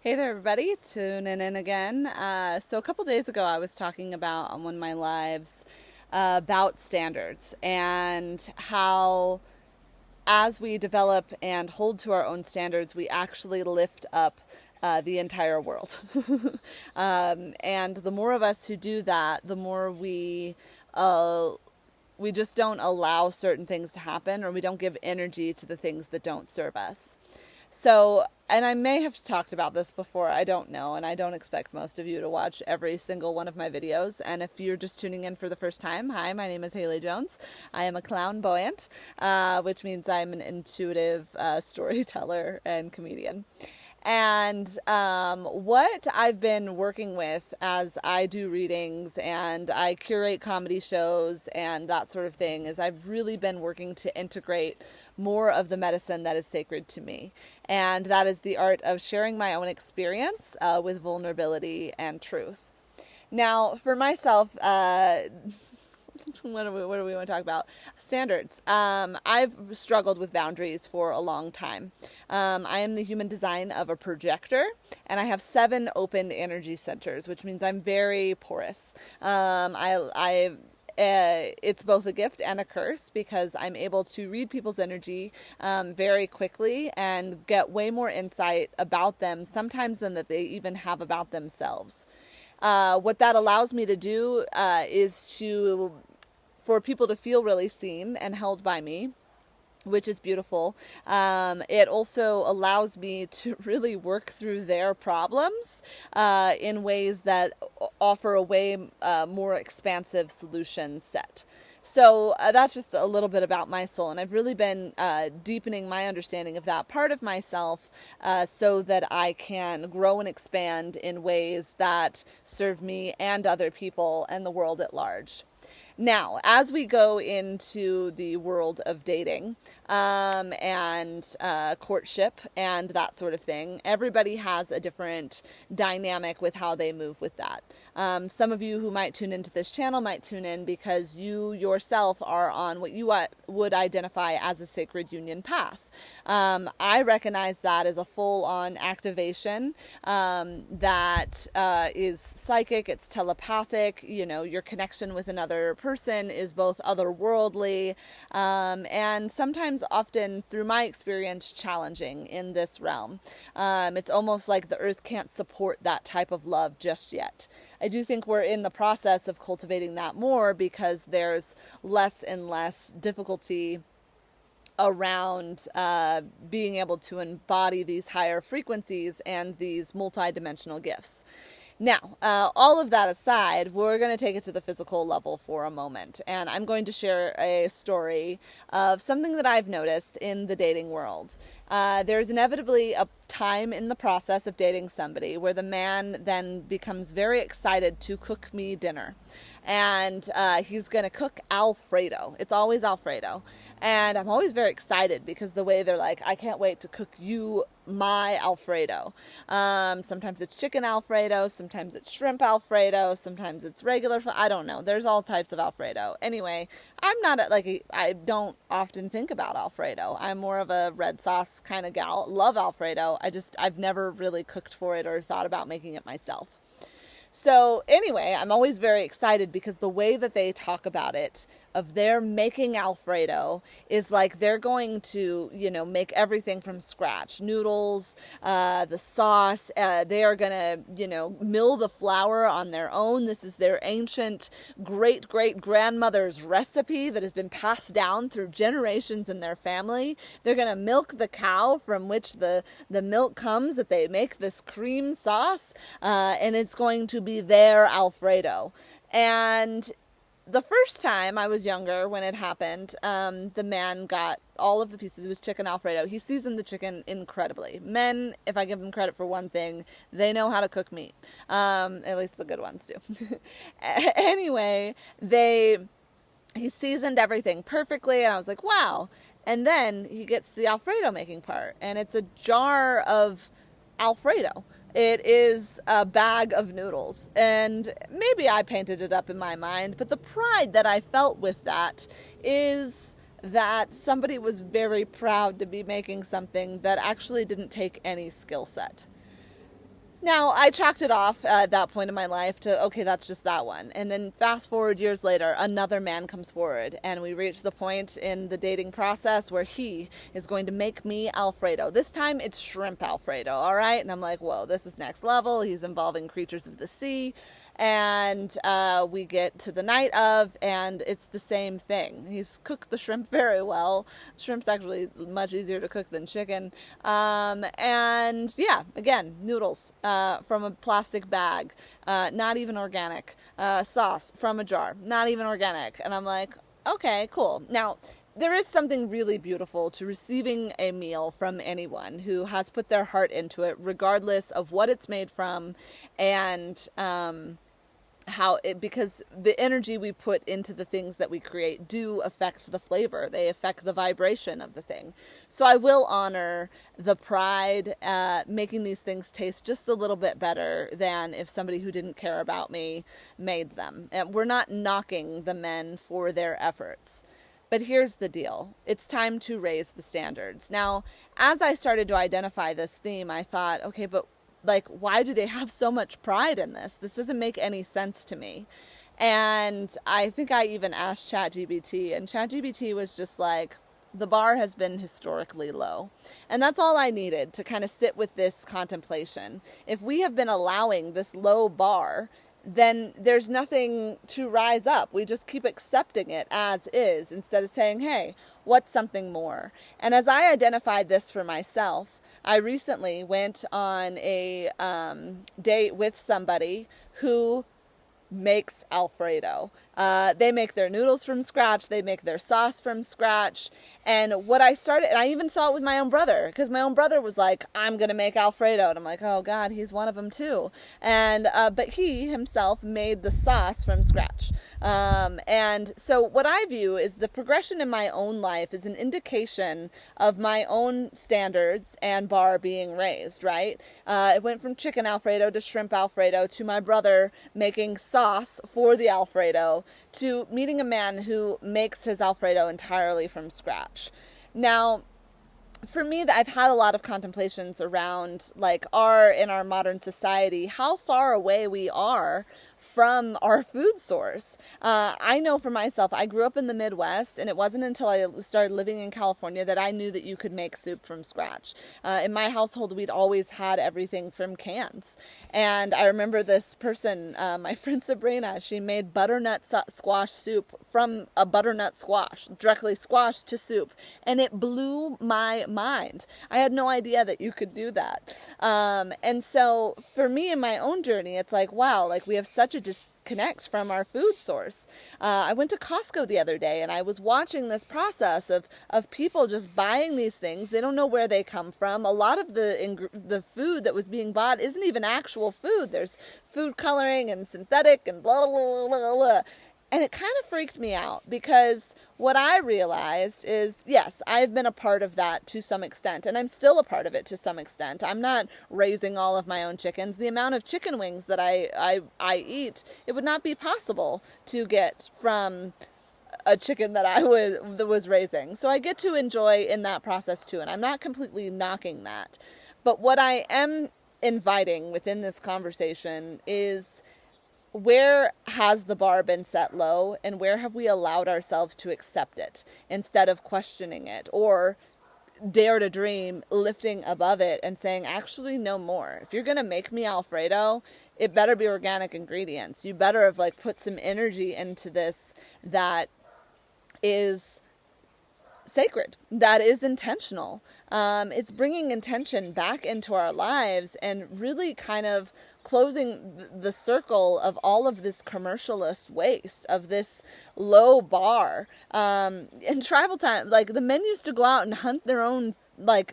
Hey there, everybody. Tuning in again. So, a couple days ago, I was talking about on one of my lives about standards and how, as we develop and hold to our own standards, we actually lift up the entire world. And the more of us who do that, the more we just don't allow certain things to happen, or we don't give energy to the things that don't serve us. So, and I may have talked about this before, I don't know, and I don't expect most of you to watch every single one of my videos. And if you're just tuning in for the first time, hi, my name is Haley Jones. I am a clown buoyant, which means I'm an intuitive storyteller and comedian. And what I've been working with as I do readings and I curate comedy shows and that sort of thing is I've really been working to integrate more of the medicine that is sacred to me. And that is the art of sharing my own experience with vulnerability and truth. Now, for myself, what do we want to talk about? Standards. I've struggled with boundaries for a long time. I am the human design of a projector, and I have 7 open energy centers, which means I'm very porous. It's both a gift and a curse because I'm able to read people's energy very quickly and get way more insight about them sometimes than that they even have about themselves. What that allows me to do is for people to feel really seen and held by me, which is beautiful. It also allows me to really work through their problems in ways that offer a way more expansive solution set. So that's just a little bit about my soul, and I've really been deepening my understanding of that part of myself so that I can grow and expand in ways that serve me and other people and the world at large. Now, as we go into the world of dating and courtship and that sort of thing, everybody has a different dynamic with how they move with that. Some of you who might tune into this channel might tune in because you yourself are on what you would identify as a sacred union path. I recognize that as a full-on activation that is psychic, it's telepathic, your connection with another person is both otherworldly and sometimes often, through my experience, challenging in this realm. It's almost like the earth can't support that type of love just yet. I do think we're in the process of cultivating that more because there's less and less difficulty around being able to embody these higher frequencies and these multidimensional gifts. Now, all of that aside, we're going to take it to the physical level for a moment. And I'm going to share a story of something that I've noticed in the dating world. There's inevitably a time in the process of dating somebody where the man then becomes very excited to cook me dinner. And he's going to cook Alfredo. It's always Alfredo. And I'm always very excited because the way they're like, I can't wait to cook you my Alfredo. Sometimes it's chicken Alfredo, sometimes it's shrimp Alfredo, sometimes it's regular. I don't know. There's all types of Alfredo. Anyway, I don't often think about Alfredo. I'm more of a red sauce kind of gal. Love Alfredo. I've never really cooked for it or thought about making it myself. So anyway, I'm always very excited because the way that they talk about it, of their making Alfredo, is like they're going to, make everything from scratch. Noodles, the sauce, they are going to, mill the flour on their own. This is their ancient great-great-grandmother's recipe that has been passed down through generations in their family. They're going to milk the cow from which the milk comes, that they make this cream sauce, and it's going to be their Alfredo. And the first time I was younger when it happened, the man got all of the pieces. It was chicken Alfredo. He seasoned the chicken incredibly. Men, if I give them credit for one thing, they know how to cook meat. At least the good ones do. Anyway, he seasoned everything perfectly, and I was like, wow. And then he gets the Alfredo making part, and it's a jar of Alfredo. It is a bag of noodles, and maybe I painted it up in my mind, but the pride that I felt with that is that somebody was very proud to be making something that actually didn't take any skill set. Now, I chalked it off at that point in my life to, okay, that's just that one. And then fast forward years later, another man comes forward, and we reach the point in the dating process where he is going to make me Alfredo. This time it's shrimp Alfredo, all right? And I'm like, whoa, this is next level. He's involving creatures of the sea. And we get to the night of, and it's the same thing. He's cooked the shrimp very well. Shrimp's actually much easier to cook than chicken. And yeah, again, noodles from a plastic bag, not even organic. Sauce from a jar, not even organic. And I'm like, okay, cool. Now, there is something really beautiful to receiving a meal from anyone who has put their heart into it, regardless of what it's made from, and because the energy we put into the things that we create do affect the flavor. They affect the vibration of the thing. So I will honor the pride making these things taste just a little bit better than if somebody who didn't care about me made them. And we're not knocking the men for their efforts. But here's the deal. It's time to raise the standards. Now, as I started to identify this theme, I thought, okay, but like, why do they have so much pride in this? This doesn't make any sense to me. And I think I even asked ChatGPT, and ChatGPT was just like, the bar has been historically low. And that's all I needed to kind of sit with this contemplation. If we have been allowing this low bar, then there's nothing to rise up. We just keep accepting it as is instead of saying, hey, what's something more? And as I identified this for myself, I recently went on a date with somebody who makes Alfredo. They make their noodles from scratch. They make their sauce from scratch. And what I started, and I even saw it with my own brother, because my own brother was like, I'm going to make Alfredo. And I'm like, oh God, he's one of them too. And, but he himself made the sauce from scratch. And so what I view is the progression in my own life is an indication of my own standards and bar being raised, right? It went from chicken Alfredo to shrimp Alfredo to my brother making sauce for the Alfredo to meeting a man who makes his Alfredo entirely from scratch. Now, for me, I've had a lot of contemplations around, like, in our modern society, how far away we are from our food source. I know for myself, I grew up in the Midwest, and it wasn't until I started living in California that I knew that you could make soup from scratch. In my household, we'd always had everything from cans. And I remember this person, my friend Sabrina, she made butternut squash soup from a butternut squash, directly squashed to soup. And it blew my mind. I had no idea that you could do that. And so for me in my own journey, it's like, wow, like we have such a disconnect from our food source. I went to Costco the other day and I was watching this process of people just buying these things. They don't know where they come from. A lot of the food that was being bought isn't even actual food. There's food coloring and synthetic and blah, blah, blah, blah, blah. And it kind of freaked me out because what I realized is, yes, I've been a part of that to some extent, and I'm still a part of it to some extent. I'm not raising all of my own chickens. The amount of chicken wings that I eat, it would not be possible to get from a chicken that was raising. So I get to enjoy in that process too, and I'm not completely knocking that. But what I am inviting within this conversation is, where has the bar been set low, and where have we allowed ourselves to accept it instead of questioning it, or dare to dream lifting above it and saying, actually no more. If you're going to make me Alfredo, it better be organic ingredients. You better have put some energy into this that is sacred, that is intentional. It's bringing intention back into our lives and really kind of closing the circle of all of this commercialist waste, of this low bar. In tribal time, the men used to go out and hunt their own,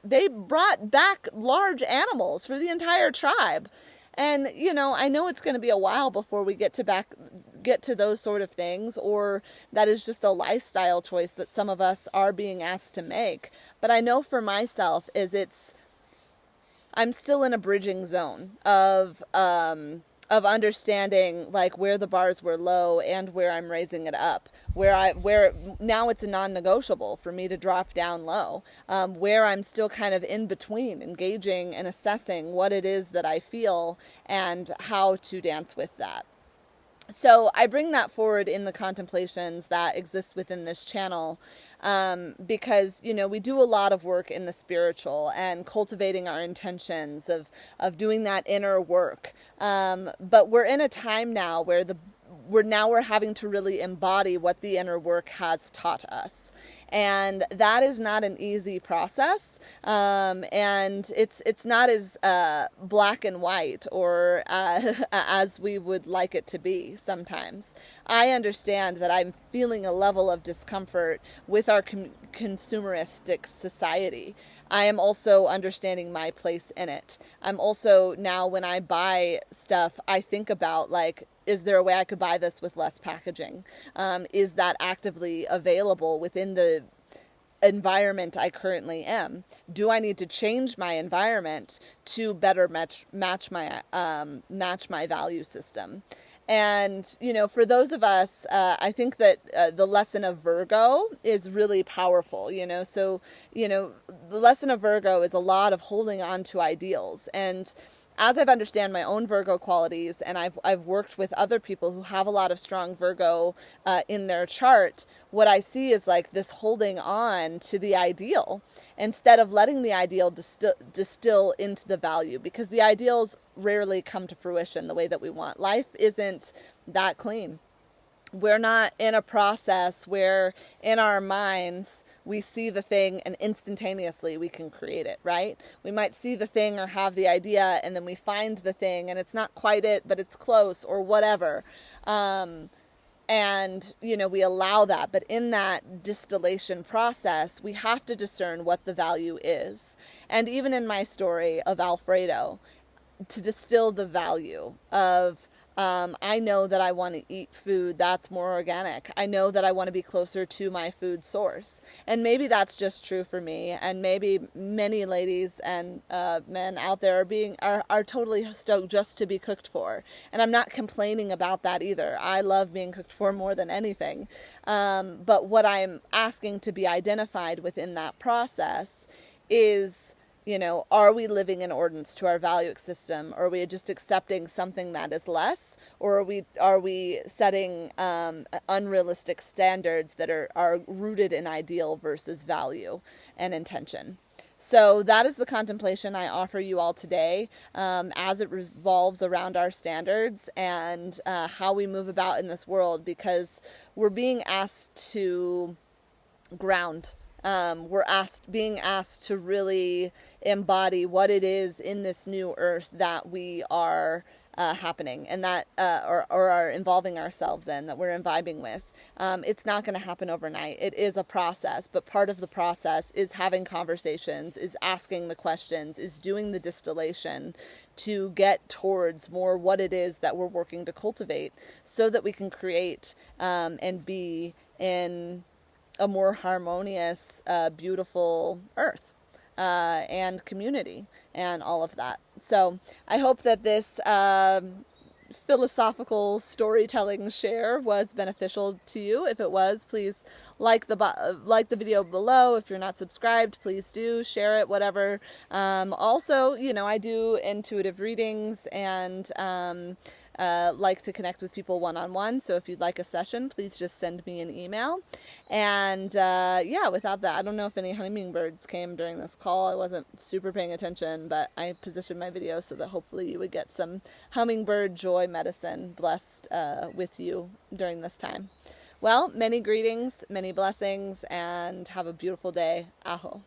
they brought back large animals for the entire tribe. And, I know it's going to be a while before we get to those sort of things, or that is just a lifestyle choice that some of us are being asked to make. But I know for myself I'm still in a bridging zone of of understanding like where the bars were low and where I'm raising it up, where now it's a non-negotiable for me to drop down low, where I'm still kind of in between, engaging and assessing what it is that I feel and how to dance with that. So I bring that forward in the contemplations that exist within this channel, because, you know, we do a lot of work in the spiritual and cultivating our intentions of doing that inner work. But we're in a time now where we're having to really embody what the inner work has taught us. And that is not an easy process, and it's not as black and white or as we would like it to be sometimes. I understand that I'm feeling a level of discomfort with our consumeristic society. I am also understanding my place in it. I'm also, now when I buy stuff, I think about, like, is there a way I could buy this with less packaging? Is that actively available within the environment I currently am? Do I need to change my environment to better match my value system? And, you know, for those of us, I think that the lesson of Virgo is really powerful, you know. So, you know, the lesson of Virgo is a lot of holding on to ideals. And as I've understand my own Virgo qualities, and I've worked with other people who have a lot of strong Virgo in their chart, what I see is like this holding on to the ideal instead of letting the ideal distill into the value, because the ideals rarely come to fruition the way that we want. Life isn't that clean. We're not in a process where in our minds we see the thing and instantaneously we can create it, right? We might see the thing or have the idea and then we find the thing and it's not quite it, but it's close or whatever. And, you know, we allow that. But in that distillation process, we have to discern what the value is. And even in my story of Alfredo, to distill the value of, I know that I want to eat food that's more organic. I know that I want to be closer to my food source. And maybe that's just true for me. And maybe many ladies and men out there are totally stoked just to be cooked for. And I'm not complaining about that either. I love being cooked for more than anything. But what I'm asking to be identified within that process is, you know, are we living in accordance to our value system, or are we just accepting something that is less, or are we setting unrealistic standards that are rooted in ideal versus value and intention? So that is the contemplation I offer you all today, as it revolves around our standards and how we move about in this world, because we're being asked to ground. We're being asked to really embody what it is in this new earth that we are happening and that or are involving ourselves in, that we're imbibing with. It's not going to happen overnight. It is a process, but part of the process is having conversations, is asking the questions, is doing the distillation to get towards more what it is that we're working to cultivate, so that we can create and be in a more harmonious, beautiful earth and community and all of that. So I hope that this philosophical storytelling share was beneficial to you. If it was, please like the video below. If you're not subscribed, please do share it, whatever. Also, you know, I do intuitive readings and like to connect with people one-on-one. So if you'd like a session, please just send me an email. And yeah, without that, I don't know if any hummingbirds came during this call. I wasn't super paying attention, but I positioned my video so that hopefully you would get some hummingbird joy medicine blessed with you during this time. Well, many greetings, many blessings, and have a beautiful day. Aho.